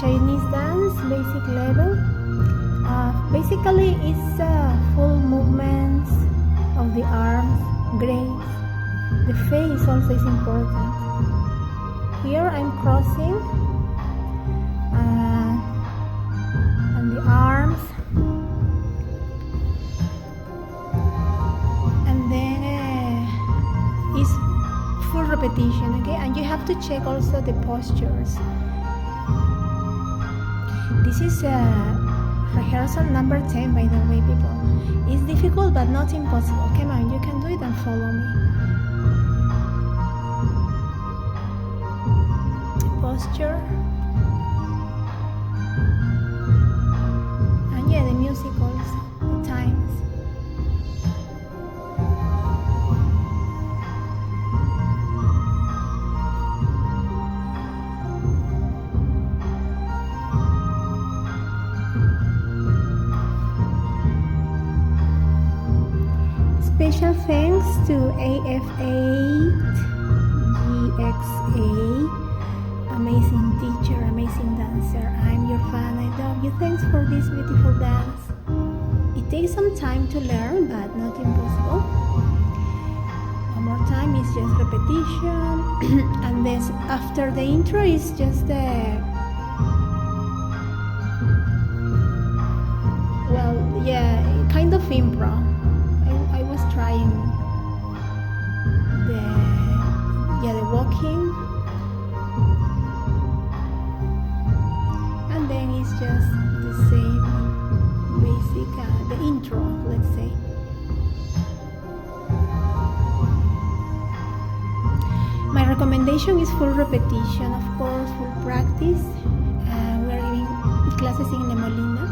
Chinese dance basic level. Basically, it's full movements of the arms, grace. The face also is important. Here I'm crossing and the arms, and then it's full repetition, okay? And you have to check also the postures. This is rehearsal number 10, by the way, people. It's difficult but not impossible. Come on, you can do it and follow me. Posture. And yeah, the music also, the times. Special thanks to AF8GXA, amazing teacher, amazing dancer. I'm your fan, I love you. Thanks for this beautiful dance. It takes some time to learn, but not impossible. One more time, it's just repetition. And then after the intro is just kind of improv. I was trying the walking, and then it's just the same basic, the intro, let's say. My recommendation is full repetition, of course, full practice. We're giving classes in Le Molina.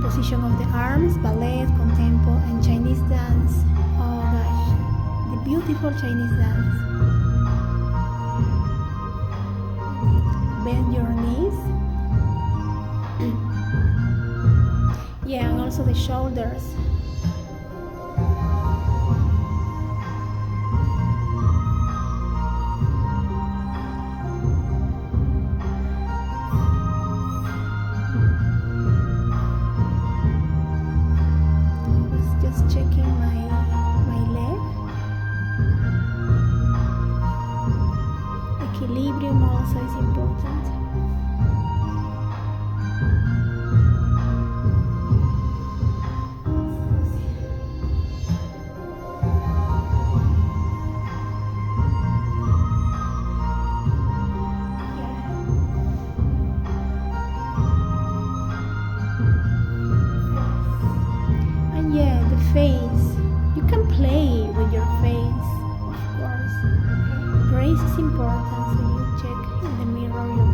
Position of the arms, ballet, contempo, and Chinese dance. Oh gosh, the beautiful Chinese dance. Bend your knees. Yeah, and also the shoulders. Checking my leg. Equilibrium also is important. And yeah, the face. You can play with your face, of course. Grace is important, so you check in the mirror your